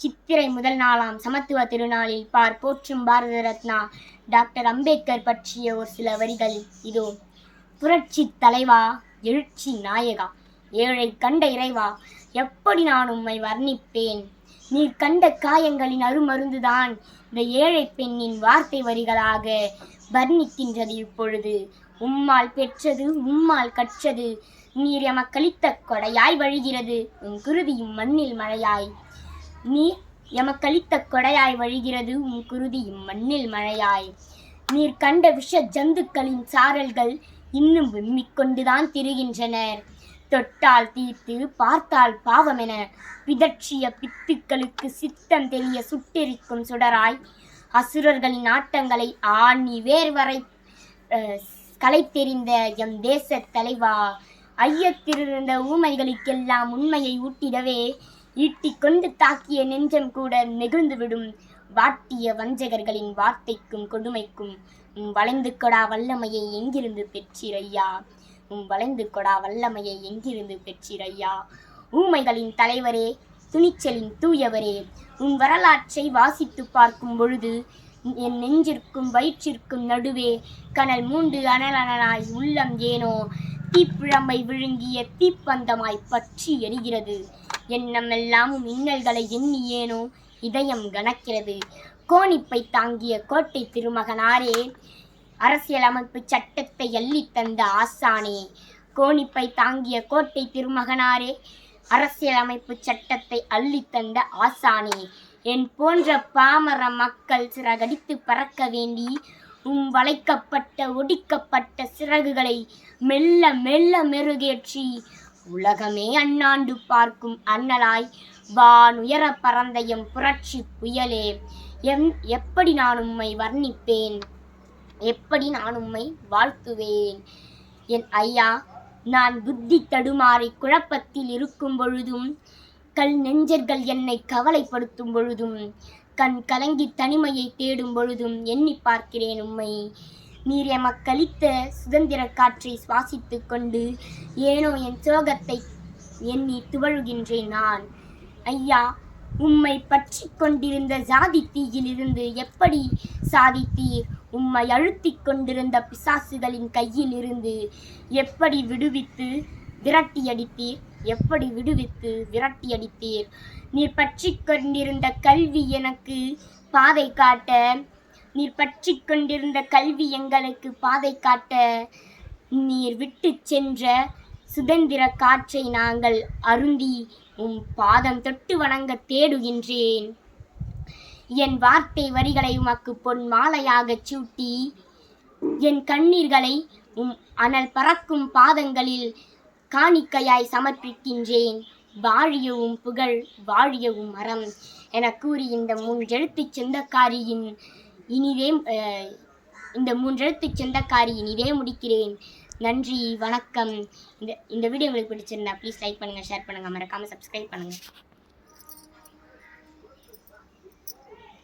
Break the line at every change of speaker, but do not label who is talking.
சித்திரை முதல் நாளாம் சமத்துவ திருநாளில் போற்றும் பாரத ரத்னா டாக்டர் அம்பேத்கர் பற்றிய ஒரு சில வரிகள் இதோ. புரட்சி தலைவா, எழுச்சி நாயகா, ஏழை கண்ட இறைவா, எப்படி நான் உம்மை வர்ணிப்பேன். நீர் கண்ட காயங்களின் அருமருந்துதான் இந்த ஏழை பெண்ணின் வார்த்தை வரிகளாக வர்ணிக்கின்றது. இப்பொழுது உம்மால் பெற்றது, உம்மால் கற்றது, நீர் எமக்களித்த கொடையாய் வழிகிறது உன் குருதியும் மண்ணில் மழையாய். நீர் எமக்களித்த கொடையாய் வழிகிறது உன் குருதியும் மண்ணில் மழையாய். நீர் கண்ட விஷ ஜந்துக்களின் சாரல்கள் இன்னும் விம்மிக்கொண்டுதான் திரிகின்றனர். தொட்டால் தீர்த்து பார்த்தால் பாவமென பிதற்றிய பித்துக்களுக்கு சித்தம் தெளிய சுட்டெரிக்கும் சுடராய் அசுரர்களின் ஆட்டங்களை ஆணி வேர் வரை களைத்தெறிந்த எம் தேச தலைவா, ஐயத்திலிருந்த ஊமைகளுக்கெல்லாம் உண்மையை ஊட்டிடவே ஈட்டிக்கொண்டு தாக்கிய நெஞ்சம் கூட நெகிழ்ந்துவிடும் வாட்டிய வஞ்சகர்களின் வார்த்தைக்கும் கொடுமைக்கும் வளைந்து கொடா வல்லமையை எங்கிருந்து பெற்றிரையா, வளைந்து கொடா வல்லமையை எங்கிருந்து பெற்றிரையா. ஊமைகளின் தலைவரே, துணிச்சலின் தூயவரே, உன் வரலாற்றை வாசித்து பார்க்கும் பொழுது என் நெஞ்சிற்கும் வயிற்றிற்கும் நடுவே கனல் மூண்டு அனலனாய் உள்ளம் ஏனோ தீப்பிழம்பை விழுங்கிய தீப்பந்தமாய் பற்றி எரிகிறது. எண்ணமெல்லாம் இன்னல்களை எண்ணி ஏனோ இதயம் கனக்கிறது. கோணிப்பை தாங்கிய கோட்டை திருமகனாரே, அரசியலமைப்பு சட்டத்தை அள்ளி தந்த ஆசானே. கோணிப்பை தாங்கிய கோட்டை திருமகனாரே, அரசியலமைப்பு சட்டத்தை அள்ளி தந்த ஆசானே. என் போன்ற பாமர மக்கள் சிறகடித்து பறக்க வேண்டி வளைக்கப்பட்ட ஒடிக்கப்பட்ட சிறகுகளை மெல்ல மெல்ல மெருகேற்றி உலகமே அண்ணாண்டு பார்க்கும் அண்ணலாய் வானுயர பறந்த எம் புரட்சி புயலே, எப்படி நான் உம்மை வர்ணிப்பேன், எப்படி நான் உம்மை வாழ்த்துவேன். என் ஐயா, நான் புத்தி தடுமாறி குழப்பத்தில் இருக்கும் பொழுதும், கல் நெஞ்சர்கள் என்னை கவலைப்படுத்தும் பொழுதும், கண் கலங்கி தனிமையை தேடும் பொழுதும் எண்ணி பார்க்கிறேன் உம்மை. நீர் எமக்களித்த சுதந்திர காற்றை சுவாசித்து கொண்டு ஏனோ என் சோகத்தை எண்ணி துவழுகின்றேன் நான். ஐயா, உம்மை பற்றி கொண்டிருந்த ஜாதி தீயிலிருந்து எப்படி சாதித்தீர், உம்மை அழுத்தி கொண்டிருந்த பிசாசுகளின் கையில் இருந்து எப்படி விடுவித்து விரட்டியடித்தீர், எப்படி விடுவித்து விரட்டியடித்தீர். நீர் பற்றி கொண்டிருந்த கல்வி எனக்கு பாதை காட்ட, நீர் பற்றி கொண்டிருந்த கல்வி எங்களுக்கு பாதை காட்ட, நீர் விட்டு சென்ற சுதந்திர காற்றை நாங்கள் அருந்தி பாதம் தொட்டு வணங்க தேடுகின்றேன். என் வார்த்தை வரிகளை உமக்கு பொன் மாலையாக சூட்டி, என் கண்ணீர்களை அனல் பறக்கும் பாதங்களில் காணிக்கையாய் சமர்ப்பிக்கின்றேன். வாழியவும் புகழ், வாழியவும் அறம் என கூறி இந்த மூன்றெழுத்து சொந்தக்காரியின் இனிதே முடிக்கிறேன். நன்றி, வணக்கம். இந்த வீடியோ உங்களுக்கு பிடிச்சிருந்தா ப்ளீஸ் லைக் பண்ணுங்கள், ஷேர் பண்ணுங்கள், மறக்காமல் சப்ஸ்கிரைப் பண்ணுங்கள்.